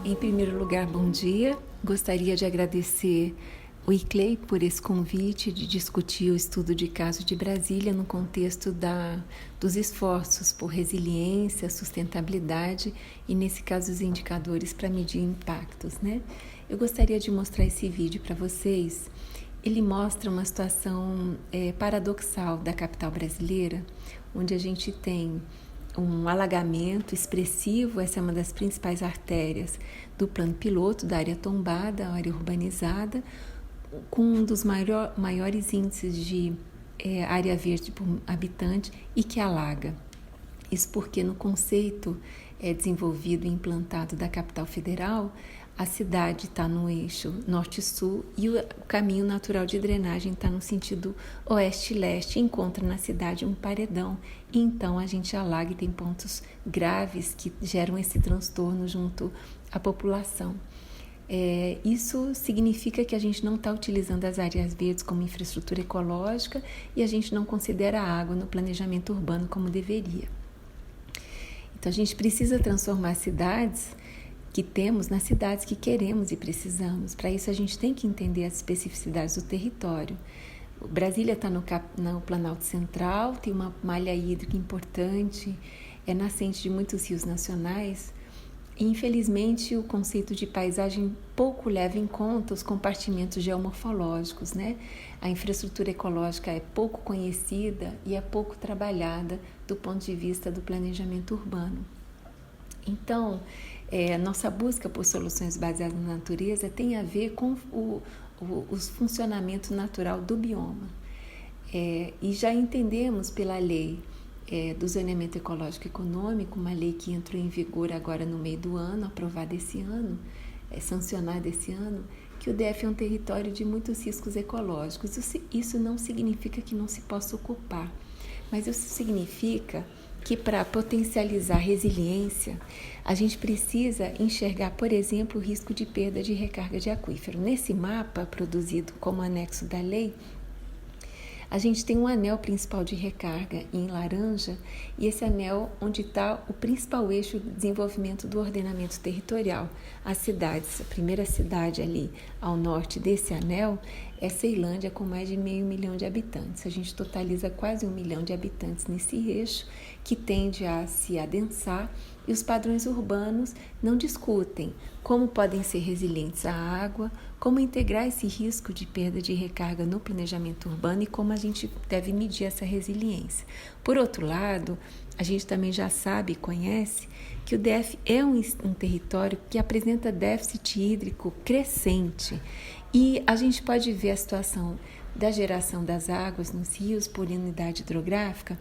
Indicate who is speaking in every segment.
Speaker 1: Em primeiro lugar, bom dia. Gostaria de agradecer o ICLEI por esse convite de discutir o estudo de caso de Brasília no contexto dos esforços por resiliência, sustentabilidade e, nesse caso, os indicadores para medir impactos, né? Eu gostaria de mostrar esse vídeo para vocês. Ele mostra uma situação paradoxal da capital brasileira, onde a gente tem um alagamento expressivo. Essa é uma das principais artérias do plano piloto, da área tombada, a área urbanizada, com um dos maiores índices de área verde por habitante e que alaga. Isso porque no conceito desenvolvido e implantado da capital federal, a cidade está no eixo norte-sul e o caminho natural de drenagem está no sentido oeste-leste, encontra na cidade um paredão, e então a gente alaga e tem pontos graves que geram esse transtorno junto à população. Isso significa que a gente não está utilizando as áreas verdes como infraestrutura ecológica e a gente não considera a água no planejamento urbano como deveria. Então a gente precisa transformar as cidades que temos nas cidades que queremos e precisamos. Para isso a gente tem que entender as especificidades do território. Brasília está no Planalto Central, tem uma malha hídrica importante, é nascente de muitos rios nacionais. E, infelizmente, o conceito de paisagem pouco leva em conta os compartimentos geomorfológicos, né? A infraestrutura ecológica é pouco conhecida e é pouco trabalhada do ponto de vista do planejamento urbano. Então, a nossa busca por soluções baseadas na natureza tem a ver com o funcionamento natural do bioma. E já entendemos pela lei do zoneamento ecológico econômico, uma lei que entrou em vigor agora no meio do ano, aprovada esse ano, sancionada esse ano, que o DF é um território de muitos riscos ecológicos. Isso não significa que não se possa ocupar, mas isso significa que para potencializar a resiliência, a gente precisa enxergar, por exemplo, o risco de perda de recarga de aquífero. Nesse mapa, produzido como anexo da lei, a gente tem um anel principal de recarga em laranja, e esse anel onde está o principal eixo de desenvolvimento do ordenamento territorial. As cidades, a primeira cidade ali ao norte desse anel é Ceilândia, com mais de 500 mil de habitantes. A gente totaliza quase 1 milhão de habitantes nesse eixo, que tende a se adensar, e os padrões urbanos não discutem como podem ser resilientes à água, como integrar esse risco de perda de recarga no planejamento urbano e como a gente deve medir essa resiliência. Por outro lado, a gente também já sabe e conhece que o DF é um território que apresenta déficit hídrico crescente, e a gente pode ver a situação da geração das águas nos rios por unidade hidrográfica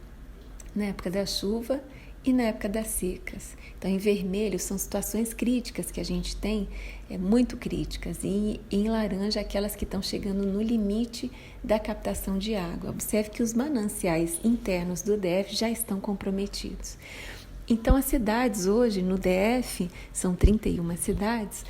Speaker 1: na época da chuva e na época das secas. Então, em vermelho são situações críticas que a gente tem, muito críticas, e em laranja aquelas que estão chegando no limite da captação de água. Observe que os mananciais internos do DF já estão comprometidos. Então, as cidades hoje no DF, são 31 cidades,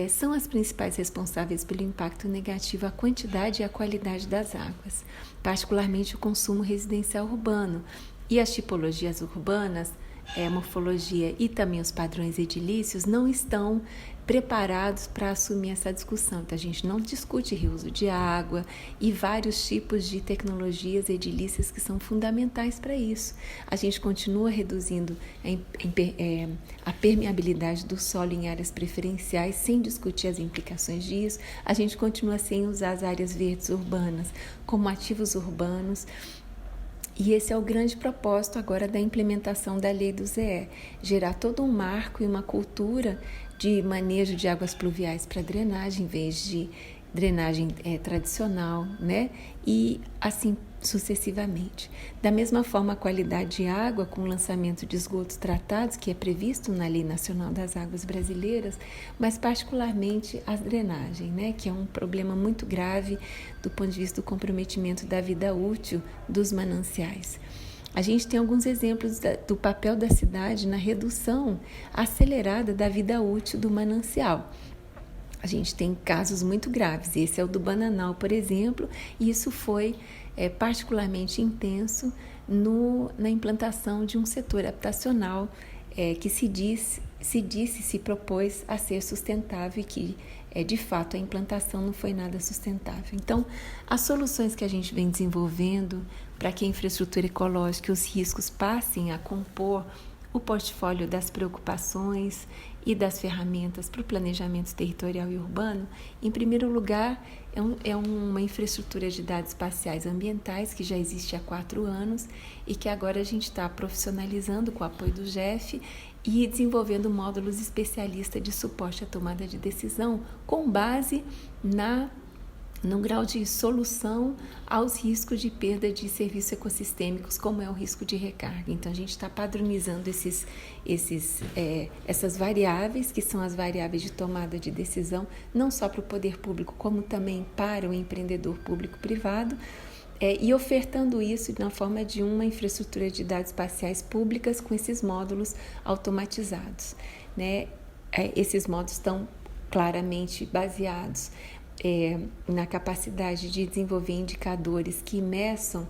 Speaker 1: são as principais responsáveis pelo impacto negativo à quantidade e à qualidade das águas, particularmente o consumo residencial urbano. E as tipologias urbanas, a morfologia e também os padrões edilícios não estão preparados para assumir essa discussão. Então, a gente não discute reuso de água e vários tipos de tecnologias edilícias que são fundamentais para isso. A gente continua reduzindo a permeabilidade do solo em áreas preferenciais sem discutir as implicações disso. A gente continua sem usar as áreas verdes urbanas como ativos urbanos. E esse é o grande propósito agora da implementação da lei do ZE, gerar todo um marco e uma cultura de manejo de águas pluviais para drenagem, em vez de drenagem tradicional, né? E assim sucessivamente. Da mesma forma, a qualidade de água com o lançamento de esgotos tratados, que é previsto na Lei Nacional das Águas Brasileiras, mas particularmente a drenagem, né? Que é um problema muito grave do ponto de vista do comprometimento da vida útil dos mananciais. A gente tem alguns exemplos do papel da cidade na redução acelerada da vida útil do manancial. A gente tem casos muito graves, esse é o do Bananal, por exemplo, e isso foi particularmente intenso na implantação de um setor habitacional que se propôs a ser sustentável e que, de fato, a implantação não foi nada sustentável. Então, as soluções que a gente vem desenvolvendo para que a infraestrutura ecológica e os riscos passem a compor o portfólio das preocupações e das ferramentas para o planejamento territorial e urbano, em primeiro lugar, é uma infraestrutura de dados espaciais ambientais que já existe há 4 anos e que agora a gente está profissionalizando com o apoio do GEF e desenvolvendo módulos especialistas de suporte à tomada de decisão com base no grau de solução aos riscos de perda de serviços ecossistêmicos, como é o risco de recarga. Então, a gente está padronizando essas variáveis, que são as variáveis de tomada de decisão, não só para o poder público, como também para o empreendedor público-privado, e ofertando isso na forma de uma infraestrutura de dados espaciais públicas com esses módulos automatizados, né? Esses módulos estão claramente baseados na capacidade de desenvolver indicadores que meçam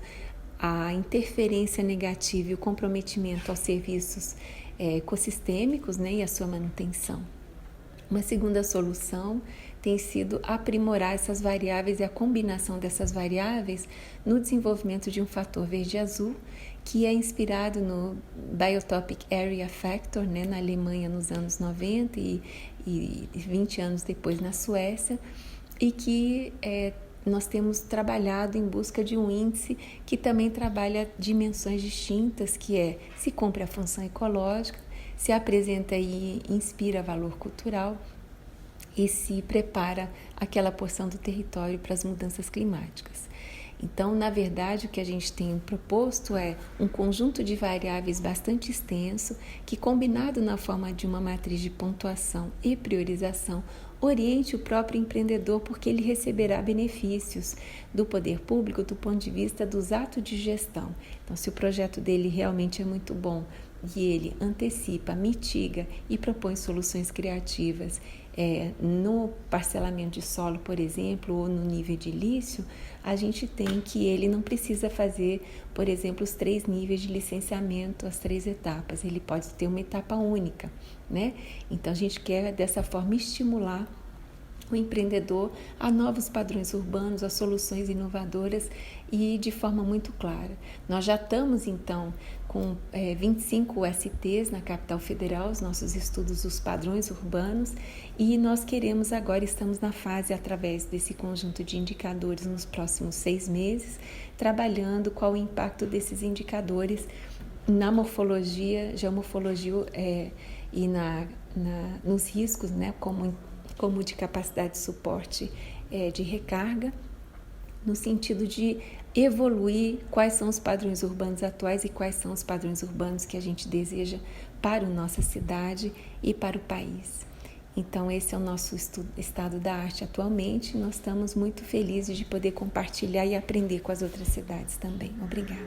Speaker 1: a interferência negativa e o comprometimento aos serviços ecossistêmicos, né, e a sua manutenção. Uma segunda solução tem sido aprimorar essas variáveis e a combinação dessas variáveis no desenvolvimento de um fator verde-azul, que é inspirado no Biotopic Area Factor, né, na Alemanha nos anos 90 e 20 anos depois na Suécia, e que nós temos trabalhado em busca de um índice que também trabalha dimensões distintas, que se cumpre a função ecológica, se apresenta e inspira valor cultural e se prepara aquela porção do território para as mudanças climáticas. Então, na verdade, o que a gente tem proposto é um conjunto de variáveis bastante extenso que, combinado na forma de uma matriz de pontuação e priorização, oriente o próprio empreendedor, porque ele receberá benefícios do poder público do ponto de vista dos atos de gestão. Então, se o projeto dele realmente é muito bom e ele antecipa, mitiga e propõe soluções criativas no parcelamento de solo, por exemplo, ou no nível de edilício, a gente tem que ele não precisa fazer, por exemplo, os 3 níveis de licenciamento, as 3 etapas, ele pode ter uma etapa única, né? Então, a gente quer, dessa forma, estimular o empreendedor a novos padrões urbanos, a soluções inovadoras e de forma muito clara. Nós já estamos, então, com 25 USTs na capital federal, os nossos estudos dos padrões urbanos, e nós queremos agora, estamos na fase, através desse conjunto de indicadores nos próximos 6 meses, trabalhando qual o impacto desses indicadores na morfologia, geomorfologia e nos riscos, né, como de capacidade de suporte de recarga, no sentido de evoluir quais são os padrões urbanos atuais e quais são os padrões urbanos que a gente deseja para a nossa cidade e para o país. Então, esse é o nosso estado da arte atualmente. Nós estamos muito felizes de poder compartilhar e aprender com as outras cidades também. Obrigada.